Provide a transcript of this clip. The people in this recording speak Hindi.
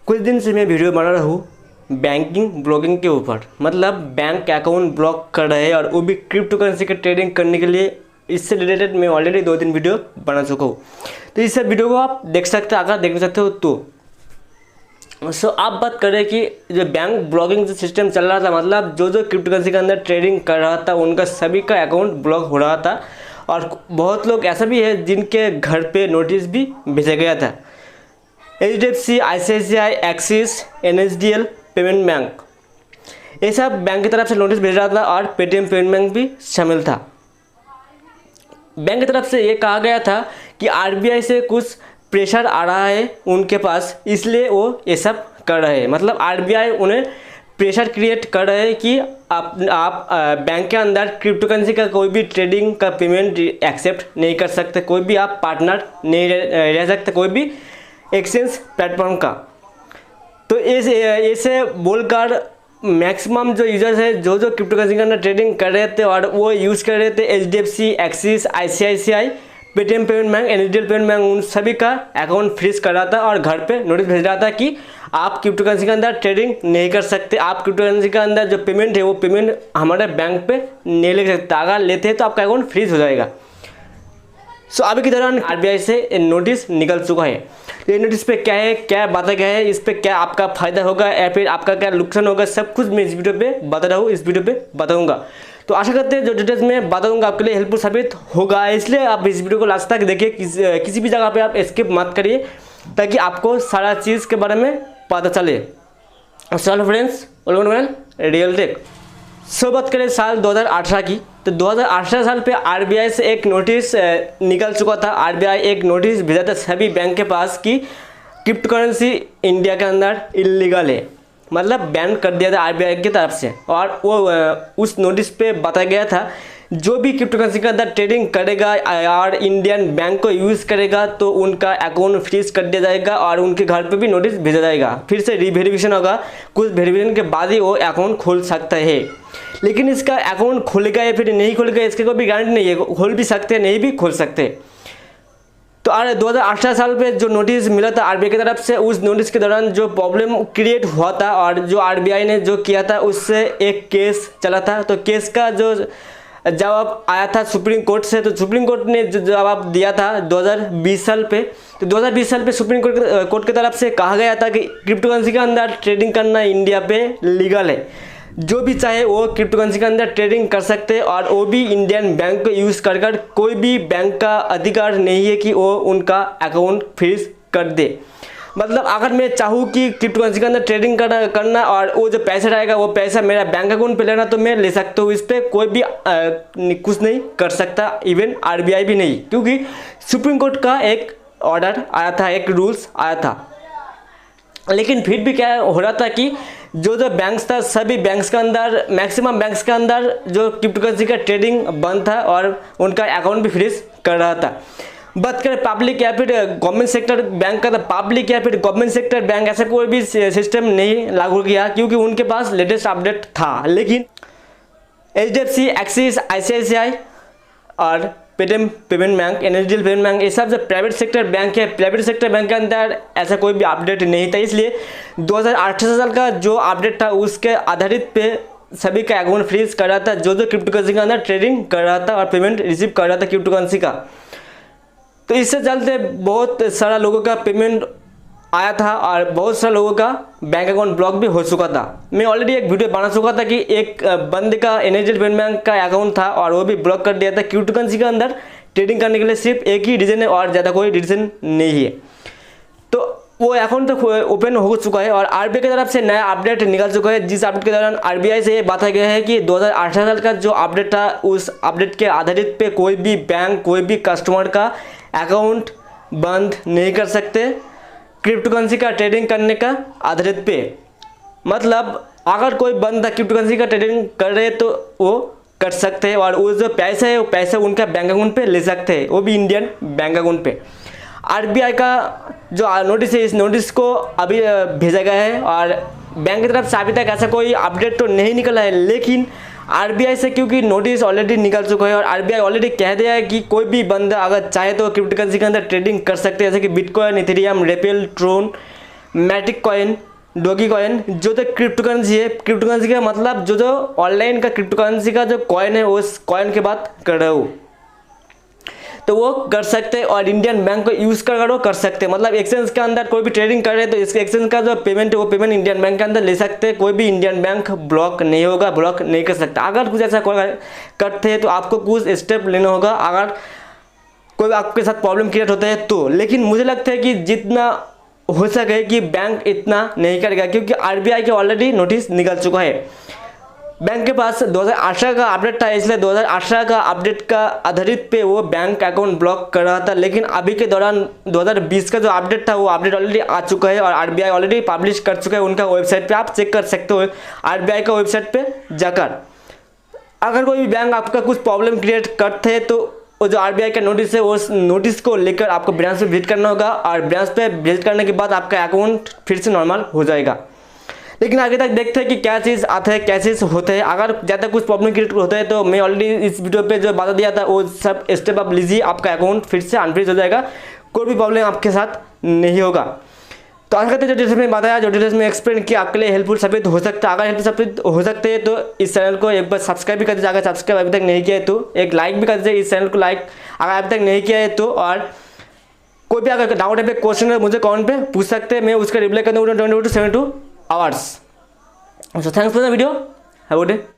कुछ दिन से मैं वीडियो बना रहा हूँ बैंकिंग ब्लॉगिंग के ऊपर। मतलब बैंक अकाउंट ब्लॉक कर रहे हैं और वो भी क्रिप्टो करेंसी के ट्रेडिंग करने के लिए। इससे रिलेटेड मैं ऑलरेडी 2-3 वीडियो बना चुका हूँ, तो इस सब वीडियो को आप देख सकते हैं अगर देखना चाहते हो तो। सो आप बात करें कि जो बैंक ब्लॉगिंग जो सिस्टम चल रहा था, मतलब जो क्रिप्टो करेंसी के अंदर ट्रेडिंग कर रहा था उनका सभी का अकाउंट ब्लॉक हो रहा था। और बहुत लोग ऐसा भी है जिनके घर पे नोटिस भी भेजा गया था। HDFC, ICICI, axis, NSDL, payment bank, ये सब बैंक की तरफ से नोटिस भेज रहा था और पेटीएम पेमेंट बैंक भी शामिल था। बैंक की तरफ से ये कहा गया था कि RBI से कुछ प्रेशर आ रहा है उनके पास, इसलिए वो ये सब कर रहे हैं। मतलब RBI उन्हें प्रेशर क्रिएट कर रहे हैं कि आप बैंक के अंदर क्रिप्टो करेंसी का कोई भी ट्रेडिंग का पेमेंट एक्सेप्ट नहीं कर सकते, कोई भी आप पार्टनर नहीं रह सकते कोई भी एक्सचेंज प्लेटफॉर्म का। तो ऐसे बोलकर मैक्सिमम जो यूजर्स है जो क्रिप्टो करेंसी के अंदर ट्रेडिंग कर रहे थे और वो यूज़ कर रहे थे HDFC, axis, ICICI, Paytm payment bank, NSDL payment bank, उन सभी का अकाउंट फ्रीज कर रहा था और घर पे नोटिस भेज रहा था कि आप क्रिप्टो करेंसी के अंदर ट्रेडिंग नहीं कर सकते, आप क्रिप्टो करेंसी के अंदर जो पेमेंट है वो पेमेंट हमारे बैंक पे नहीं ले सकते, अगर लेते हैं तो आपका अकाउंट फ्रीज हो जाएगा। सो अभी के दौरान RBI से नोटिस निकल चुका है। ये नोटिस पे क्या है, क्या बातें क्या है, इस पे क्या आपका फायदा होगा या फिर आपका क्या नुकसान होगा, सब कुछ मैं इस वीडियो पे बता रहा हूँ, इस वीडियो पे बताऊंगा। तो आशा करते हैं जो डिटेल्स में बताऊंगा आपके लिए हेल्पफुल साबित होगा, इसलिए आप इस वीडियो को लास्ट तक देखिए। किसी भी जगह पे आप स्किप मत करिए ताकि आपको सारा चीज़ के बारे में पता चले। चलो फ्रेंड्स, वेलकम रियल टेक। सो बात करें साल 2018 की, तो 2018 साल पे RBI से एक नोटिस निकल चुका था। RBI एक नोटिस भेजा था सभी बैंक के पास कि क्रिप्टो करेंसी इंडिया के अंदर इलीगल है, मतलब बैन कर दिया था RBI की तरफ से। और वो उस नोटिस पे बताया गया था जो भी क्रिप्टो करेंसी के अंदर ट्रेडिंग करेगा और इंडियन बैंक को यूज़ करेगा तो उनका अकाउंट फ्रीज कर दिया जाएगा और उनके घर पे भी नोटिस भेजा जाएगा। फिर से रीवेरिफिकेशन होगा, कुछ वेरिफिकेशन के बाद ही वो अकाउंट खोल सकता है। लेकिन इसका अकाउंट खुलेगा या फिर नहीं खुलेगा इसकी कोई भी गारंटी नहीं है, खोल भी सकते हैं नहीं भी खोल सकते। तो 2018 साल पे जो नोटिस मिला था RBI की तरफ से, उस नोटिस के दौरान जो प्रॉब्लम क्रिएट हुआ था और जो RBI ने जो किया था उससे एक केस चला था। तो केस का जो जवाब आया था सुप्रीम कोर्ट से, तो सुप्रीम कोर्ट ने जो जवाब दिया था 2020 साल पे। तो 2020 साल पे सुप्रीम कोर्ट की तरफ से कहा गया था कि क्रिप्टो करेंसी के अंदर ट्रेडिंग करना इंडिया पे लीगल है, जो भी चाहे वो क्रिप्टो करेंसी के अंदर ट्रेडिंग कर सकते हैं और वो भी इंडियन बैंक को यूज़ कर कोई भी बैंक का अधिकार नहीं है कि वो उनका अकाउंट फ्रीज कर दे। मतलब अगर मैं चाहूँ कि क्रिप्टो करेंसी के अंदर ट्रेडिंग करना और वो जो पैसा रहेगा वो पैसा मेरा बैंक अकाउंट पे लेना तो मैं ले सकता हूँ, इस पर कोई भी कुछ नहीं कर सकता, इवन RBI भी नहीं, क्योंकि सुप्रीम कोर्ट का एक ऑर्डर आया था, एक रूल्स आया था। लेकिन फिर भी क्या हो रहा था कि जो बैंक्स था सभी बैंक्स के अंदर, मैक्सिमम बैंक्स के अंदर जो क्रिप्टो करेंसी का ट्रेडिंग बंद था और उनका अकाउंट भी फ्रीज कर रहा था। बात करें पब्लिक या फिर गवर्नमेंट सेक्टर बैंक का, तो पब्लिक या फिर गवर्नमेंट सेक्टर बैंक ऐसा कोई भी सिस्टम नहीं लागू किया क्योंकि उनके पास लेटेस्ट अपडेट था। लेकिन HDFC, एक्सिस, ICICI और Paytm payment bank, NSDL payment bank, ये सब जो प्राइवेट सेक्टर बैंक है, प्राइवेट सेक्टर बैंक के अंदर ऐसा कोई भी अपडेट नहीं था। इसलिए 2018 साल का जो अपडेट था उसके आधारित पे सभी का अकाउंट फ्रीज कर रहा था जो क्रिप्टो करेंसी के अंदर ट्रेडिंग कर रहा था और पेमेंट रिसीव कर रहा था क्रिप्टो करेंसी का। तो इससे चलते बहुत सारा लोगों का पेमेंट आया था और बहुत सारे लोगों का बैंक अकाउंट ब्लॉक भी हो चुका था। मैं ऑलरेडी एक वीडियो बना चुका था कि एक बंदे का NSDL पेमेंट बैंक का अकाउंट था और वो भी ब्लॉक कर दिया था क्रिप्टो करेंसी के अंदर ट्रेडिंग करने के लिए। सिर्फ एक ही रीज़न है और ज़्यादा कोई रीज़न नहीं है। तो वो अकाउंट तो ओपन हो चुका है और RBI की तरफ से नया अपडेट निकल चुका है, जिस अपडेट के दौरान RBI से ये बताया गया है कि 2018 साल का जो अपडेट था उस अपडेट के आधारित पे कोई भी बैंक कोई भी कस्टमर का अकाउंट बंद नहीं कर सकते क्रिप्टो करेंसी का ट्रेडिंग करने का आधारित पे। मतलब अगर कोई बंदा क्रिप्टो करेंसी का ट्रेडिंग कर रहे तो वो कर सकते हैं और वो जो पैसा है वो पैसा उनका बैंक अकाउंट पे ले सकते हैं, वो भी इंडियन बैंक अकाउंट पे। RBI का जो नोटिस है इस नोटिस को अभी भेजा गया है और बैंक की तरफ से अभी तक ऐसा कोई अपडेट तो नहीं निकला है। लेकिन RBI से क्योंकि नोटिस ऑलरेडी निकल चुका है और RBI ऑलरेडी कह दिया है कि कोई भी बंदा अगर चाहे तो क्रिप्टो करेंसी के अंदर ट्रेडिंग कर सकते हैं, जैसे कि Bitcoin, Ethereum, Ripple, Tron, Matic coin, Dogecoin, जो तो क्रिप्टो करेंसी है। क्रिप्टो करेंसी का मतलब जो ऑनलाइन का क्रिप्टो करेंसी का जो कॉइन है उस कॉइन की बात कर रहे हो, तो वो कर सकते हैं और इंडियन बैंक को यूज़ कर वो कर सकते हैं। मतलब एक्सचेंज के अंदर कोई भी ट्रेडिंग कर रहे हैं तो इसके एक्सचेंज का जो पेमेंट है वो पेमेंट इंडियन बैंक के अंदर ले सकते हैं। कोई भी इंडियन बैंक ब्लॉक नहीं होगा, ब्लॉक नहीं कर सकता। अगर कुछ ऐसा करते हैं तो आपको कुछ स्टेप लेना होगा, अगर कोई आपके साथ प्रॉब्लम क्रिएट होता है तो। लेकिन मुझे लगता है कि जितना हो सके कि बैंक इतना नहीं करेगा, क्योंकि आरबीआई के ऑलरेडी नोटिस निकल चुका है। बैंक के पास 2018 का अपडेट था, इसलिए 2018 का अपडेट का आधारित पे वो बैंक अकाउंट ब्लॉक कर रहा था। लेकिन अभी के दौरान 2020 का जो अपडेट था वो अपडेट ऑलरेडी आ चुका है और आरबीआई ऑलरेडी पब्लिश कर चुका है उनका वेबसाइट पे, आप चेक कर सकते हो आरबीआई का वेबसाइट पे जाकर। अगर कोई भी बैंक आपका कुछ प्रॉब्लम क्रिएट करते हैं तो वो जो आरबीआई का नोटिस है उस नोटिस को लेकर आपको ब्रांच पे विजिट करना होगा और ब्रांच पे विजिट करने के बाद आपका अकाउंट फिर से नॉर्मल हो जाएगा। लेकिन आगे तक देखते हैं कि क्या चीज़ आता है, क्या चीज़ होता है। अगर ज़्यादा कुछ प्रॉब्लम क्रिएट होता है तो मैं ऑलरेडी इस वीडियो पे जो बता दिया था वो सब स्टेप आप लीजिए, आपका अकाउंट फिर से अनफ्रीज हो जाएगा, कोई भी प्रॉब्लम आपके साथ नहीं होगा। तो आज कहते जो डिटेल्स में बताया, जो डिटेल्स में एक्सप्लेन किया आपके लिए हेल्पफुल साबित हो सकता है। अगर हेल्पफुल साबित हो सकते हैं तो इस चैनल को एक बार सब्सक्राइब भी कर दीजिए, अगर सब्सक्राइब अभी तक नहीं किया है तो एक लाइक भी कर दीजिए इस चैनल को, लाइक अगर अभी तक नहीं किया है तो। और कोई भी अगर डाउट है, क्वेश्चन है, मुझे कमेंट पे पूछ सकते हैं, मैं उसका रिप्लाई कर दूँगा 24 to 72 hours. So thanks for the video. Have a good day.